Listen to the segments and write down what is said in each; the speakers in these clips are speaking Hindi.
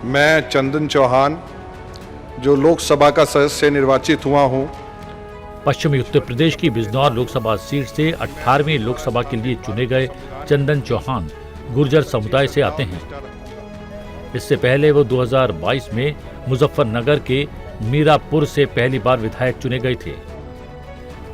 मैं चंदन चौहान जो लोकसभा का सदस्य निर्वाचित हुआ हूं, पश्चिमी उत्तर प्रदेश की बिजनौर लोकसभा सीट से 18वीं लोकसभा के लिए चुने गए चंदन चौहान गुर्जर समुदाय से आते हैं। इससे पहले वो 2022 में मुजफ्फरनगर के मीरापुर से पहली बार विधायक चुने गए थे।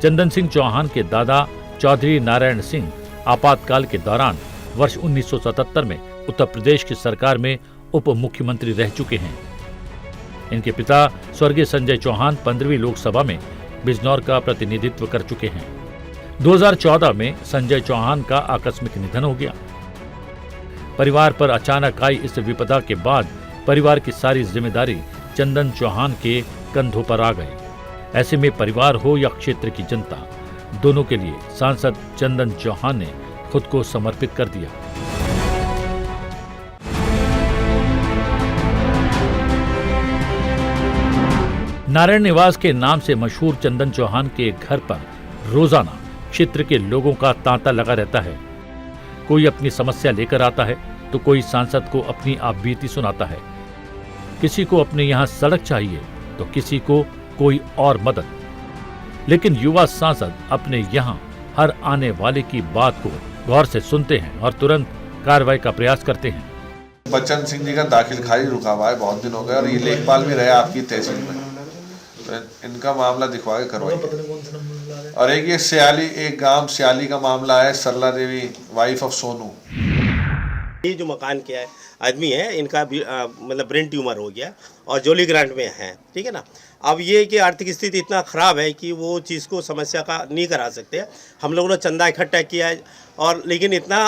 चंदन सिंह चौहान के दादा चौधरी नारायण सिंह आपातकाल के दौरान वर्ष 1977 में उत्तर प्रदेश की सरकार में उप मुख्यमंत्री रह चुके हैं। इनके पिता स्वर्गीय संजय चौहान 15वीं लोकसभा में बिजनौर का प्रतिनिधित्व कर चुके हैं। 2014 में संजय चौहान का आकस्मिक निधन हो गया। परिवार पर अचानक आई इस विपदा के बाद परिवार की सारी जिम्मेदारी चंदन चौहान के कंधों पर आ गई। ऐसे में परिवार हो या क्षेत्र की जनता, दोनों के लिए सांसद चंदन चौहान ने खुद को समर्पित कर दिया। नारायण निवास के नाम से मशहूर चंदन चौहान के घर पर रोजाना क्षेत्र के लोगों का तांता लगा रहता है। कोई अपनी समस्या लेकर आता है तो कोई सांसद को अपनी आपबीती सुनाता है। किसी को अपने यहाँ सड़क चाहिए तो किसी को कोई और मदद। लेकिन युवा सांसद अपने यहाँ हर आने वाले की बात को गौर से सुनते हैं और तुरंत कार्रवाई का प्रयास करते हैं। बच्चन सिंह जी का दाखिल खारिज रुका हुआ है, बहुत दिन हो गए, और ये लेखपाल भी रहे आपकी तहसील में, तो इनका मामला दिखवा के करवाइए। और एक ये सियाली, एक गांव सियाली का मामला है, सरला देवी वाइफ ऑफ सोनू। ये जो मकान के आदमी है, इनका भी मतलब ब्रेन ट्यूमर हो गया और जोली ग्रांट में है, ठीक है ना। अब ये कि आर्थिक स्थिति इतना ख़राब है कि वो चीज़ को समस्या का नहीं करा सकते। हम लोगों ने चंदा इकट्ठा किया है और लेकिन इतना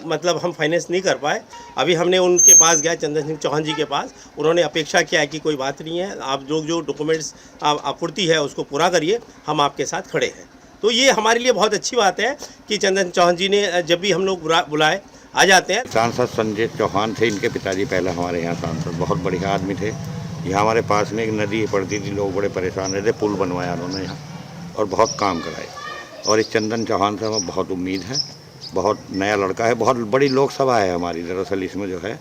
मतलब हम फाइनेंस नहीं कर पाए। अभी हमने उनके पास गया, चंदन सिंह चौहान जी के पास, उन्होंने अपेक्षा किया है कि कोई बात नहीं है, आप जो डॉक्यूमेंट्स आपूर्ति है उसको पूरा करिए, हम आपके साथ खड़े हैं। तो ये हमारे लिए बहुत अच्छी बात है कि चंदन चौहान जी ने जब भी हम लोग बुलाए आ जाते हैं। सांसद संजय चौहान थे इनके पिताजी, पहले हमारे यहाँ सांसद, बहुत बढ़िया आदमी थे। यहाँ हमारे पास में एक नदी पड़ती थी, लोग बड़े परेशान रहते, पुल बनवाया उन्होंने यहाँ और बहुत काम कराए। और इस चंदन चौहान से हमें बहुत उम्मीद है, बहुत नया लड़का है, बहुत बड़ी लोकसभा है हमारी। दरअसल इसमें जो है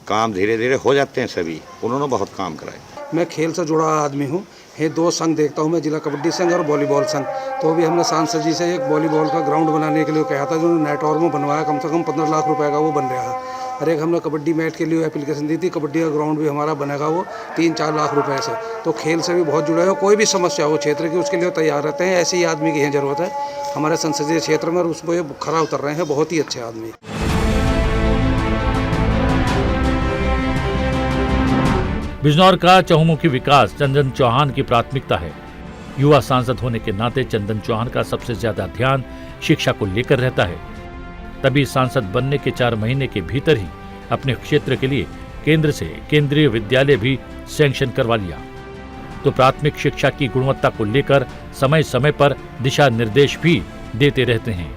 काम धीरे धीरे हो जाते हैं सभी, उन्होंने बहुत काम कराए। मैं खेल से जुड़ा आदमी हूँ, ये 2 संघ देखता हूँ मैं, जिला कबड्डी संघ और वॉलीबॉल संघ। तो भी हमने सांसद जी से एक वॉलीबॉल का ग्राउंड बनाने के लिए कहा था, जो नेट और में बनवाया, कम से कम 15 लाख रुपए का वो बन रहा है। और एक हमने कबड्डी मैच के लिए एप्लीकेशन दी थी, कबड्डी का ग्राउंड भी हमारा बनेगा वो 3-4 लाख रुपए से। तो खेल से भी बहुत जुड़े हो, कोई भी समस्या हो क्षेत्र की उसके लिए तैयार रहते हैं। ऐसे ही आदमी की ज़रूरत है हमारे संसदीय क्षेत्र में, और उसको ये खरा उतर रहे हैं, बहुत ही अच्छे आदमी। बिजनौर का चहुमुखी विकास चंदन चौहान की प्राथमिकता है। युवा सांसद होने के नाते चंदन चौहान का सबसे ज्यादा ध्यान शिक्षा को लेकर रहता है। तभी सांसद बनने के 4 महीने के भीतर ही अपने क्षेत्र के लिए केंद्र से केंद्रीय विद्यालय भी सैंक्शन करवा लिया। तो प्राथमिक शिक्षा की गुणवत्ता को लेकर समय समय पर दिशा निर्देश भी देते रहते हैं।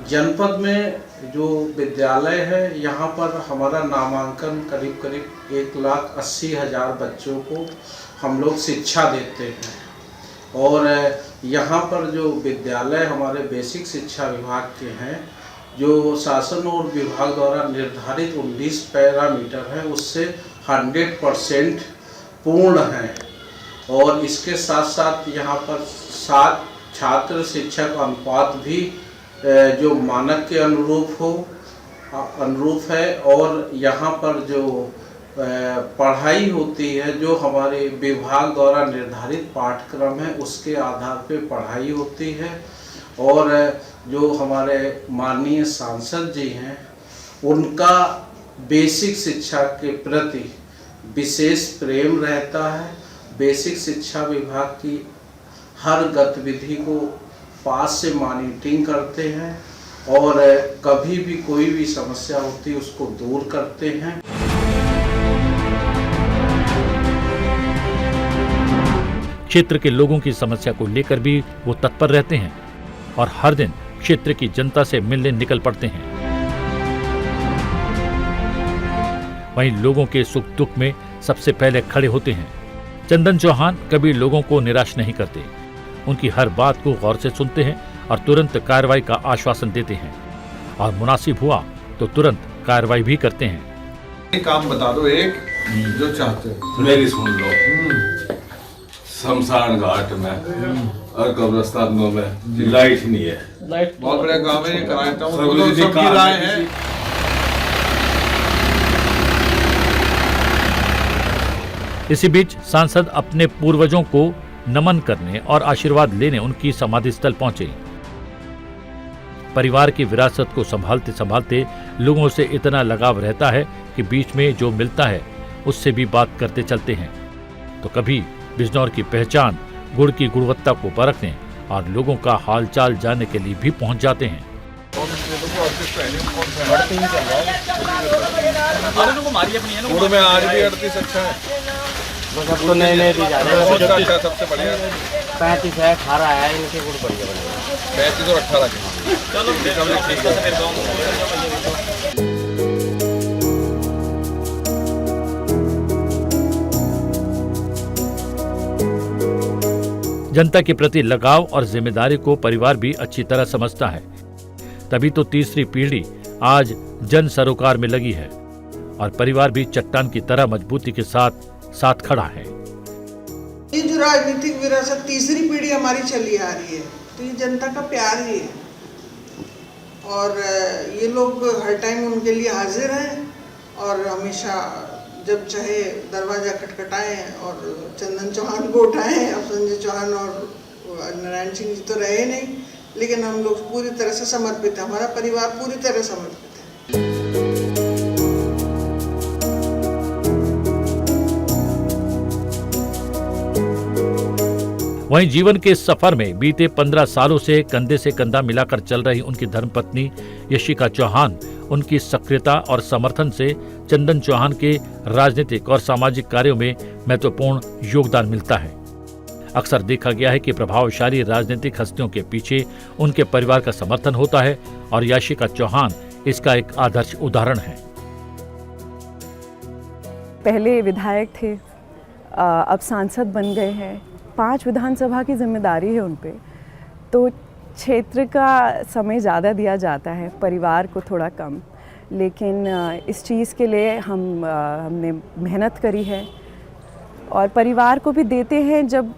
जनपद में जो विद्यालय है, यहाँ पर हमारा नामांकन करीब 1,80,000 बच्चों को हम लोग शिक्षा देते हैं। और यहाँ पर जो विद्यालय हमारे बेसिक शिक्षा विभाग के हैं, जो शासन और विभाग द्वारा निर्धारित 19 पैरामीटर हैं, उससे 100% पूर्ण हैं। और इसके साथ साथ यहाँ पर 7 छात्र शिक्षक अनुपात भी जो मानक के अनुरूप है। और यहाँ पर जो पढ़ाई होती है, जो हमारे विभाग द्वारा निर्धारित पाठ्यक्रम है, उसके आधार पे पढ़ाई होती है। और जो हमारे माननीय सांसद जी हैं, उनका बेसिक शिक्षा के प्रति विशेष प्रेम रहता है। बेसिक शिक्षा विभाग की हर गतिविधि को पास से मॉनिटरिंग करते हैं और कभी भी कोई भी समस्या होती है उसको दूर करते हैं। क्षेत्र के लोगों की समस्या को लेकर भी वो तत्पर रहते हैं और हर दिन क्षेत्र की जनता से मिलने निकल पड़ते हैं। वहीं लोगों के सुख दुख में सबसे पहले खड़े होते हैं। चंदन चौहान कभी लोगों को निराश नहीं करते, उनकी हर बात को गौर से सुनते हैं और तुरंत कार्रवाई का आश्वासन देते हैं और मुनासिब हुआ तो तुरंत कार्रवाई भी करते हैं। काम बता दो एक जो चाहते हो। मेरी सुन लो, शमशान घाट में और कब्रिस्तानों में लाइट नहीं है। बहुत बढ़िया काम है, ये कराता हूँ। सबकी राय है। इसी बीच सांसद अपने पूर्वजों को नमन करने और आशीर्वाद लेने उनकी समाधि स्थल पहुंचे। परिवार की विरासत को संभालते संभालते लोगों से इतना लगाव रहता है कि बीच में जो मिलता है उससे भी बात करते चलते हैं। तो कभी बिजनौर की पहचान गुड़ की गुणवत्ता को परखने और लोगों का हालचाल जानने के लिए भी पहुंच जाते हैं। गुड़ में आज भी 38 अच्छा है। तो नए दी जा रहे हैं। अच्छा, सबसे बढ़िया 35 है, 18 है, इनके गुड़ बढ़िया बनेगा। 35 और 18 के। चलो ठीक है। जनता के प्रति लगाव और जिम्मेदारी को परिवार भी अच्छी तरह समझता है। तभी तो तीसरी पीढ़ी आज जन सरोकार में लगी है और परिवार भी चट्टान की तरह मजबूती के साथ खड़ा है। ये जो राजनीतिक विरासत तीसरी पीढ़ी हमारी चली आ रही है, तो ये जनता का प्यार ही है और ये लोग हर टाइम उनके लिए हाजिर हैं और हमेशा जब चाहे दरवाजा खटखटाएं और चंदन चौहान को उठाएं। अब संजय चौहान और नारायण सिंह जी तो रहे नहीं, लेकिन हम लोग पूरी तरह से समर्पित हैं, हमारा परिवार पूरी तरह समर्पित है। वहीं जीवन के सफर में बीते 15 सालों से कंधा मिलाकर चल रही उनकी धर्मपत्नी यशिका चौहान, उनकी सक्रियता और समर्थन से चंदन चौहान के राजनीतिक और सामाजिक कार्यों में महत्वपूर्ण योगदान मिलता है। अक्सर देखा गया है कि प्रभावशाली राजनीतिक हस्तियों के पीछे उनके परिवार का समर्थन होता है और यशिका चौहान इसका एक आदर्श उदाहरण है। पहले विधायक थे, अब सांसद बन गए हैं। 5 विधानसभा की जिम्मेदारी है उन पे, तो क्षेत्र का समय ज़्यादा दिया जाता है, परिवार को थोड़ा कम। लेकिन इस चीज़ के लिए हमने मेहनत करी है और परिवार को भी देते हैं। जब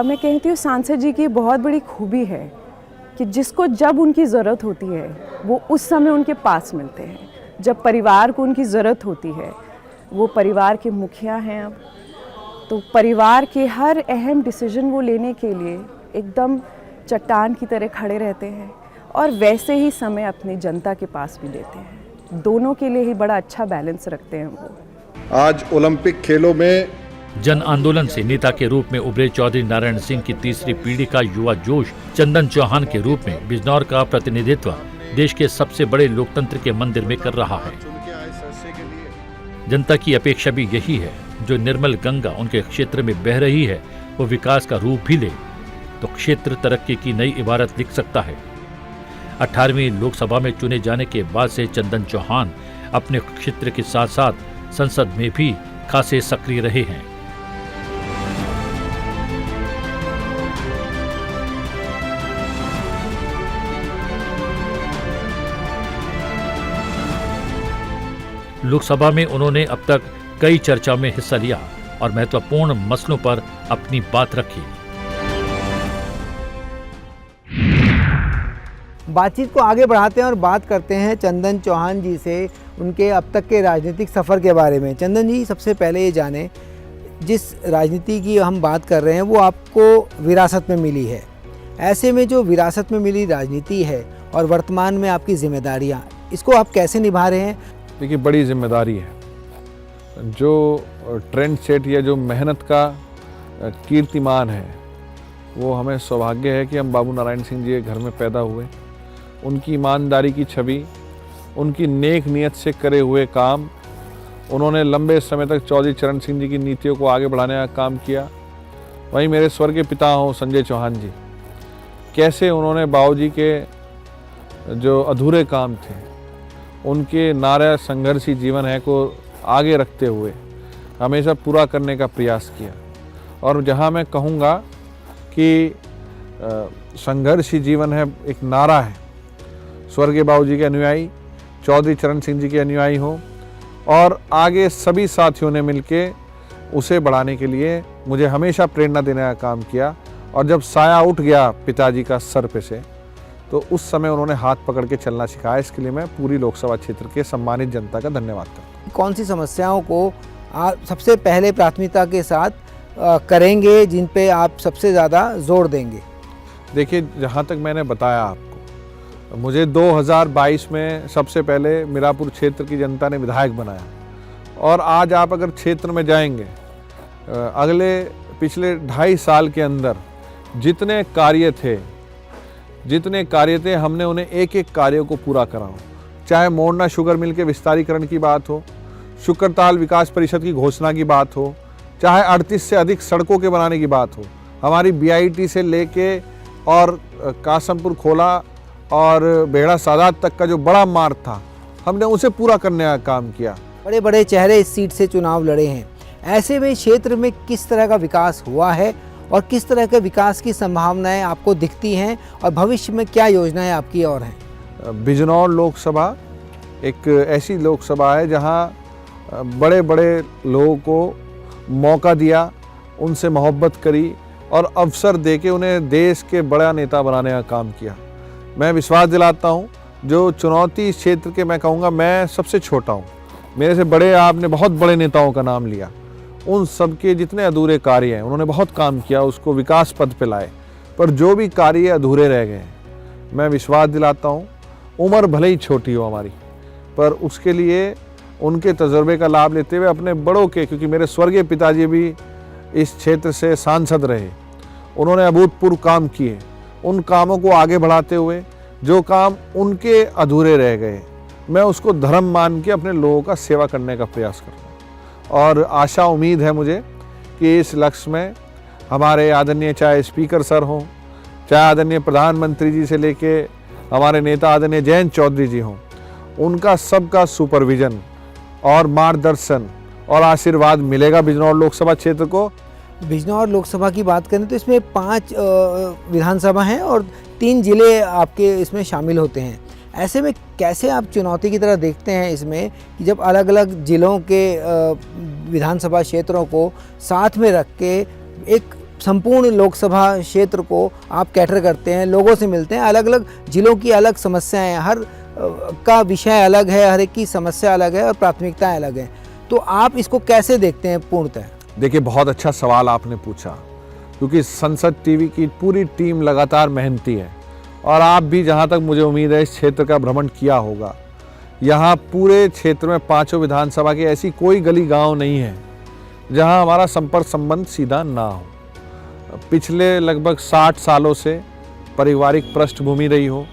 मैं कहती हूँ सांसद जी की बहुत बड़ी खूबी है कि जिसको जब उनकी ज़रूरत होती है वो उस समय उनके पास मिलते हैं। जब परिवार को उनकी ज़रूरत होती है, वो परिवार के मुखिया हैं अब, तो परिवार के हर अहम डिसीजन वो लेने के लिए एकदम चट्टान की तरह खड़े रहते हैं और वैसे ही समय अपनी जनता के पास भी देते हैं। दोनों के लिए ही बड़ा अच्छा बैलेंस रखते हैं वो। आज ओलंपिक खेलों में जन आंदोलन से नेता के रूप में उभरे चौधरी नारायण सिंह की तीसरी पीढ़ी का युवा जोश चंदन चौहान के रूप में बिजनौर का प्रतिनिधित्व देश के सबसे बड़े लोकतंत्र के मंदिर में कर रहा है। जनता की अपेक्षा भी यही है, जो निर्मल गंगा उनके क्षेत्र में बह रही है वो विकास का रूप भी ले तो क्षेत्र तरक्की की नई इबारत लिख सकता है। 18वीं लोकसभा में चुने जाने के बाद से चंदन चौहान अपने क्षेत्र के साथ साथ संसद में भी खासे सक्रिय रहे हैं। लोकसभा में उन्होंने अब तक कई चर्चाओं में हिस्सा लिया और महत्वपूर्ण मसलों पर अपनी बात रखी। बातचीत को आगे बढ़ाते हैं और बात करते हैं चंदन चौहान जी से उनके अब तक के राजनीतिक सफ़र के बारे में। चंदन जी, सबसे पहले ये जानें, जिस राजनीति की हम बात कर रहे हैं वो आपको विरासत में मिली है। ऐसे में जो विरासत में मिली राजनीति है और वर्तमान में आपकी जिम्मेदारियाँ, इसको आप कैसे निभा रहे हैं? देखिए, बड़ी जिम्मेदारी है। जो ट्रेंड सेट या जो मेहनत का कीर्तिमान है, वो हमें सौभाग्य है कि हम बाबू नारायण सिंह जी के घर में पैदा हुए। उनकी ईमानदारी की छवि, उनकी नेक नियत से करे हुए काम, उन्होंने लंबे समय तक चौधरी चरण सिंह जी की नीतियों को आगे बढ़ाने का काम किया। वहीं मेरे स्वर्गीय पिता हों संजय चौहान जी, कैसे उन्होंने बाबूजी के जो अधूरे काम थे, उनके नारा संघर्षी जीवन है को आगे रखते हुए हमेशा पूरा करने का प्रयास किया। और जहां मैं कहूँगा कि संघर्षी जीवन है एक नारा है, स्वर्गीय बाबूजी के अनुयायी, चौधरी चरण सिंह जी के अनुयायी हों, और आगे सभी साथियों ने मिलके उसे बढ़ाने के लिए मुझे हमेशा प्रेरणा देने का काम किया। और जब साया उठ गया पिताजी का सर पे से, तो उस समय उन्होंने हाथ पकड़ के चलना सिखाया। इसके लिए मैं पूरी लोकसभा क्षेत्र के सम्मानित जनता का धन्यवाद करता हूँ। कौन सी समस्याओं को आप सबसे पहले प्राथमिकता के साथ करेंगे, जिन पे आप सबसे ज़्यादा जोर देंगे? देखिए, जहाँ तक मैंने बताया आपको, मुझे 2022 में सबसे पहले मीरापुर क्षेत्र की जनता ने विधायक बनाया। और आज आप अगर क्षेत्र में जाएंगे, अगले पिछले 2.5 साल के अंदर जितने कार्य थे हमने उन्हें एक एक कार्य को पूरा करा हो। चाहे मोरना शुगर मिल के विस्तारीकरण की बात हो, शुक्रताल विकास परिषद की घोषणा की बात हो, चाहे 38 से अधिक सड़कों के बनाने की बात हो, हमारी BIT से लेके और कासमपुर खोला और बेहड़ा सादात तक का जो बड़ा मार्ग था, हमने उसे पूरा करने का काम किया। बड़े बड़े चेहरे इस सीट से चुनाव लड़े हैं, ऐसे में क्षेत्र में किस तरह का विकास हुआ है और किस तरह के विकास की संभावनाएं आपको दिखती हैं और भविष्य में क्या योजनाएं आपकी और हैं? बिजनौर लोकसभा एक ऐसी लोकसभा है जहां बड़े बड़े लोगों को मौका दिया, उनसे मोहब्बत करी और अवसर देके उन्हें देश के बड़ा नेता बनाने का काम किया। मैं विश्वास दिलाता हूं, जो चुनौती इस क्षेत्र के, मैं कहूँगा मैं सबसे छोटा हूँ, मेरे से बड़े आपने बहुत बड़े नेताओं का नाम लिया, उन सब के जितने अधूरे कार्य हैं उन्होंने बहुत काम किया, उसको विकास पद पे लाए। पर जो भी कार्य अधूरे रह गए, मैं विश्वास दिलाता हूँ, उम्र भले ही छोटी हो हमारी, पर उसके लिए उनके तजुर्बे का लाभ लेते हुए अपने बड़ों के, क्योंकि मेरे स्वर्गीय पिताजी भी इस क्षेत्र से सांसद रहे, उन्होंने अभूतपूर्व काम किए, उन कामों को आगे बढ़ाते हुए जो काम उनके अधूरे रह गए, मैं उसको धर्म मान के अपने लोगों का सेवा करने का प्रयास करता हूँ। और आशा उम्मीद है मुझे कि इस लक्ष्य में हमारे आदरणीय चाहे स्पीकर सर हों, चाहे आदरणीय प्रधानमंत्री जी से लेके हमारे नेता आदरणीय जयंत चौधरी जी हों, उनका सबका सुपरविजन और मार्गदर्शन और आशीर्वाद मिलेगा बिजनौर लोकसभा क्षेत्र को। बिजनौर लोकसभा की बात करें तो इसमें 5 विधानसभा हैं और 3 जिले आपके इसमें शामिल होते हैं। ऐसे में कैसे आप चुनौती की तरह देखते हैं इसमें कि जब अलग अलग जिलों के विधानसभा क्षेत्रों को साथ में रख के एक संपूर्ण लोकसभा क्षेत्र को आप कैटर करते हैं, लोगों से मिलते हैं, अलग अलग जिलों की अलग समस्याएं, हर का विषय अलग है, हर एक की समस्या अलग है और प्राथमिकताएं अलग हैं, तो आप इसको कैसे देखते हैं पूर्णतः? देखिए, बहुत अच्छा सवाल आपने पूछा, क्योंकि संसद टीवी की पूरी टीम लगातार मेहनती है और आप भी, जहां तक मुझे उम्मीद है, इस क्षेत्र का भ्रमण किया होगा। यहाँ पूरे क्षेत्र में 5 विधानसभा की ऐसी कोई गली गांव नहीं है जहां हमारा संपर्क संबंध सीधा ना हो। पिछले लगभग 60 सालों से पारिवारिक पृष्ठभूमि रही हो,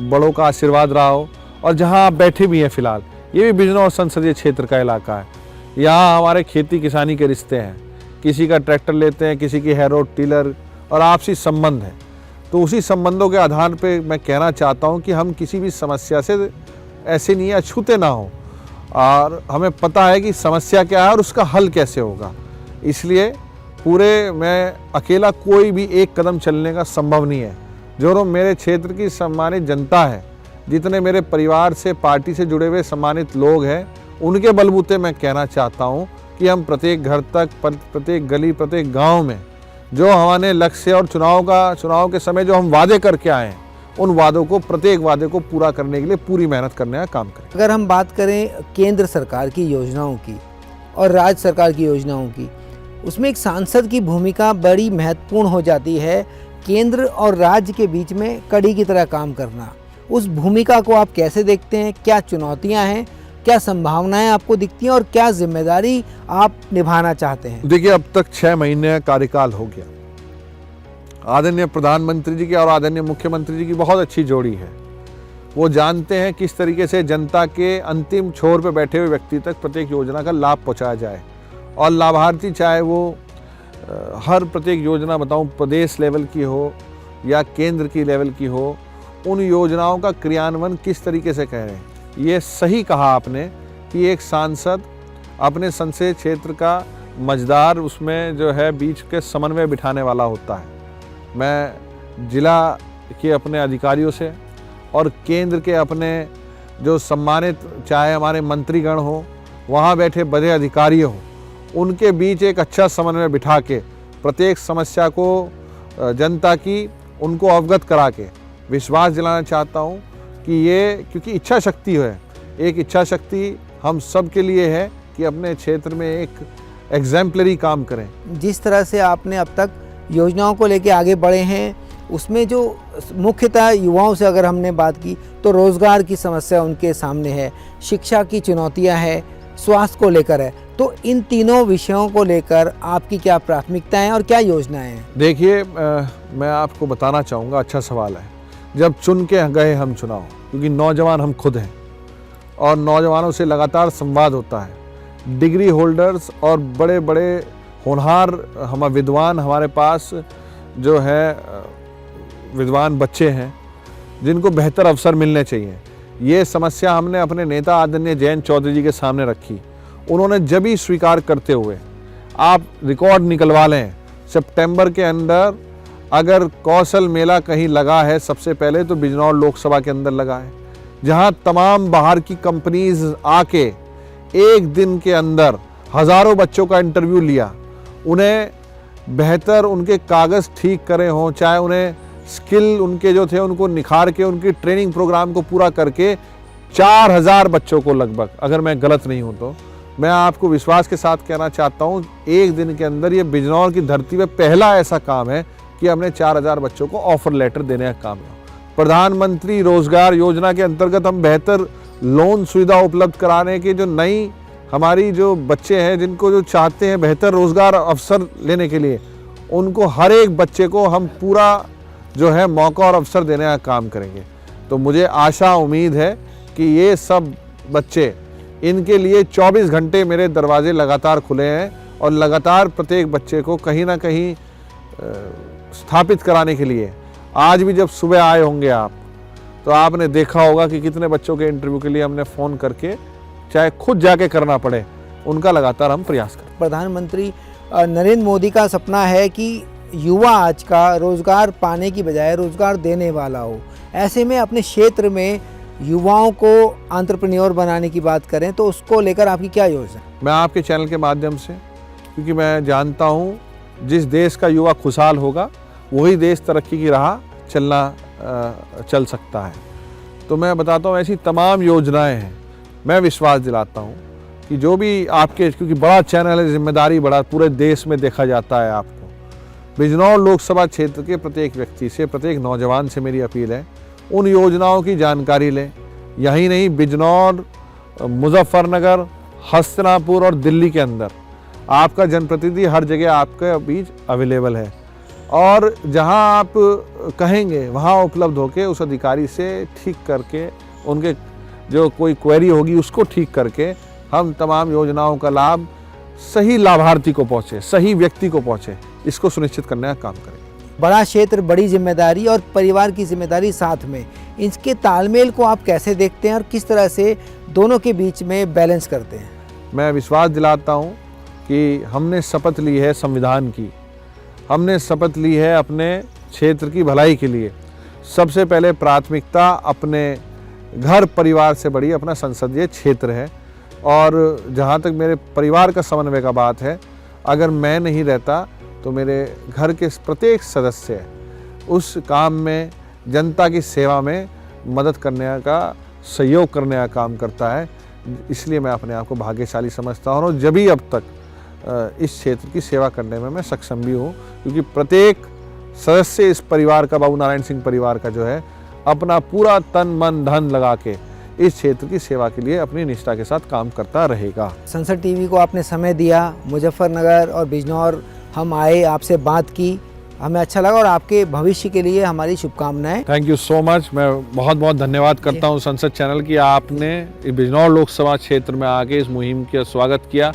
बड़ों का आशीर्वाद रहा हो, और जहां आप बैठे भी हैं फिलहाल, ये भी बिजनौर संसदीय क्षेत्र का इलाका है। यहाँ हमारे खेती किसानी के रिश्ते हैं, किसी का ट्रैक्टर लेते हैं, किसी की हैरोड टीलर, और आपसी संबंध है। तो उसी संबंधों के आधार पे मैं कहना चाहता हूँ कि हम किसी भी समस्या से ऐसे नहीं अछूते ना हो, और हमें पता है कि समस्या क्या है और उसका हल कैसे होगा। इसलिए पूरे मैं अकेला कोई भी एक कदम चलने का संभव नहीं है। जो मेरे क्षेत्र की सम्मानित जनता है, जितने मेरे परिवार से, पार्टी से जुड़े हुए सम्मानित लोग हैं, उनके बलबूते मैं कहना चाहता हूँ कि हम प्रत्येक घर तक, प्रत्येक गली, प्रत्येक गाँव में जो हमारे लक्ष्य और चुनाव के समय जो हम वादे करके आए हैं, उन वादों को, प्रत्येक वादे को पूरा करने के लिए पूरी मेहनत करने का काम करें। अगर हम बात करें केंद्र सरकार की योजनाओं की और राज्य सरकार की योजनाओं की, उसमें एक सांसद की भूमिका बड़ी महत्वपूर्ण हो जाती है। केंद्र और राज्य के बीच में कड़ी की तरह काम करना, उस भूमिका को आप कैसे देखते हैं? क्या चुनौतियां हैं, क्या संभावनाएं आपको दिखती हैं और क्या जिम्मेदारी आप निभाना चाहते हैं? देखिए, अब तक 6 महीने का कार्यकाल हो गया। आदरणीय प्रधानमंत्री जी की और आदरणीय मुख्यमंत्री जी की बहुत अच्छी जोड़ी है। वो जानते हैं किस तरीके से जनता के अंतिम छोर पर बैठे हुए व्यक्ति तक प्रत्येक योजना का लाभ पहुंचाया जाए, और लाभार्थी चाहे वो हर प्रत्येक योजना, बताऊं, प्रदेश लेवल की हो या केंद्र की लेवल की हो, उन योजनाओं का क्रियान्वयन किस तरीके से कह रहे हैं। ये सही कहा आपने कि एक सांसद अपने संसदीय क्षेत्र का मझदार, उसमें जो है बीच के समन्वय बिठाने वाला होता है। मैं जिला के अपने अधिकारियों से और केंद्र के अपने जो सम्मानित, चाहे हमारे मंत्रीगण हो, वहाँ बैठे बड़े अधिकारी हों, उनके बीच एक अच्छा समन्वय बिठा के प्रत्येक समस्या को जनता की उनको अवगत करा के विश्वास दिलाना चाहता हूँ कि ये, क्योंकि इच्छा शक्ति है, एक इच्छा शक्ति हम सब के लिए है कि अपने क्षेत्र में एक एग्जाम्पलरी काम करें। जिस तरह से आपने अब तक योजनाओं को लेकर आगे बढ़े हैं, उसमें जो मुख्यतः युवाओं से अगर हमने बात की तो रोज़गार की समस्या उनके सामने है, शिक्षा की चुनौतियां है, स्वास्थ्य को लेकर है, तो इन तीनों विषयों को लेकर आपकी क्या प्राथमिकताएं और क्या योजनाएं हैं? देखिए, मैं आपको बताना चाहूँगा, अच्छा सवाल है। जब चुन के गए हम चुनाव, क्योंकि नौजवान हम खुद हैं और नौजवानों से लगातार संवाद होता है। डिग्री होल्डर्स और बड़े बड़े होनहार विद्वान हमारे पास जो है विद्वान बच्चे हैं जिनको बेहतर अवसर मिलने चाहिए। ये समस्या हमने अपने नेता आदरणीय जयंत चौधरी जी के सामने रखी। उन्होंने जब ही स्वीकार करते हुए, आप रिकॉर्ड निकलवा लें, सितंबर के अंदर अगर कौशल मेला कहीं लगा है सबसे पहले तो बिजनौर लोकसभा के अंदर लगा है, जहां तमाम बाहर की कंपनीज आके एक दिन के अंदर हज़ारों बच्चों का इंटरव्यू लिया, उन्हें बेहतर उनके कागज़ ठीक करे हों, चाहे उन्हें स्किल उनके जो थे उनको निखार के उनकी ट्रेनिंग प्रोग्राम को पूरा करके 4000 बच्चों को लगभग, अगर मैं गलत नहीं हूं तो मैं आपको विश्वास के साथ कहना चाहता हूं, एक दिन के अंदर ये बिजनौर की धरती पे पहला ऐसा काम है कि हमने 4000 बच्चों को ऑफर लेटर देने का काम है। प्रधानमंत्री रोजगार योजना के अंतर्गत हम बेहतर लोन सुविधा उपलब्ध कराने के, जो नई हमारी जो बच्चे हैं जिनको जो चाहते हैं बेहतर रोजगार अवसर लेने के लिए, उनको हर एक बच्चे को हम पूरा जो है मौका और अवसर देने का काम करेंगे। तो मुझे आशा उम्मीद है कि ये सब बच्चे, इनके लिए 24 घंटे मेरे दरवाजे लगातार खुले हैं और लगातार प्रत्येक बच्चे को कहीं ना कहीं स्थापित कराने के लिए, आज भी जब सुबह आए होंगे आप, तो आपने देखा होगा कि कितने बच्चों के इंटरव्यू के लिए हमने फ़ोन करके, चाहे खुद जाके करना पड़े, उनका लगातार हम प्रयास करें। प्रधानमंत्री नरेंद्र मोदी का सपना है कि युवा आज का रोज़गार पाने की बजाय रोज़गार देने वाला हो। ऐसे में अपने क्षेत्र में युवाओं को एंटरप्रेन्योर बनाने की बात करें तो उसको लेकर आपकी क्या योजना? मैं आपके चैनल के माध्यम से, क्योंकि मैं जानता हूँ जिस देश का युवा खुशहाल होगा वही देश तरक्की की राह चल सकता है, तो मैं बताता हूँ ऐसी तमाम योजनाएं हैं। मैं विश्वास दिलाता हूँ कि जो भी आपके, क्योंकि बड़ा चैनल है, जिम्मेदारी बड़ा, पूरे देश में देखा जाता है आपको। बिजनौर लोकसभा क्षेत्र के प्रत्येक व्यक्ति से, प्रत्येक नौजवान से मेरी अपील है, उन योजनाओं की जानकारी लें। यही नहीं, बिजनौर, मुजफ्फरनगर, हस्तिनापुर और दिल्ली के अंदर आपका जनप्रतिनिधि हर जगह आपके बीच अवेलेबल है, और जहां आप कहेंगे वहां उपलब्ध होकर उस अधिकारी से ठीक करके, उनके जो कोई क्वेरी होगी उसको ठीक करके हम तमाम योजनाओं का लाभ सही लाभार्थी को पहुंचे, सही व्यक्ति को पहुंचे, इसको सुनिश्चित करने का काम करेंगे। बड़ा क्षेत्र, बड़ी जिम्मेदारी और परिवार की जिम्मेदारी साथ में, इसके तालमेल को आप कैसे देखते हैं और किस तरह से दोनों के बीच में बैलेंस करते हैं? मैं विश्वास दिलाता हूं कि हमने शपथ ली है संविधान की, हमने शपथ ली है अपने क्षेत्र की भलाई के लिए। सबसे पहले प्राथमिकता अपने घर परिवार से बड़ी अपना संसदीय क्षेत्र है, और जहाँ तक मेरे परिवार का समन्वय का बात है, अगर मैं नहीं रहता तो मेरे घर के प्रत्येक सदस्य उस काम में, जनता की सेवा में मदद करने का, सहयोग करने का काम करता है। इसलिए मैं अपने आप को भाग्यशाली समझता हूँ, और जब भी अब तक इस क्षेत्र की सेवा करने में मैं सक्षम भी हूँ, क्योंकि प्रत्येक सदस्य इस परिवार का, बाबू नारायण सिंह परिवार का जो है, अपना पूरा तन मन धन लगा के इस क्षेत्र की सेवा के लिए अपनी निष्ठा के साथ काम करता रहेगा। संसद टीवी को आपने समय दिया, मुजफ्फरनगर और बिजनौर हम आए, आपसे बात की, हमें अच्छा लगा, और आपके भविष्य के लिए हमारी शुभकामनाएं। Thank you so much. मैं बहुत बहुत धन्यवाद करता हूं संसद चैनल की, आपने बिजनौर लोकसभा क्षेत्र में आके इस मुहिम का स्वागत किया।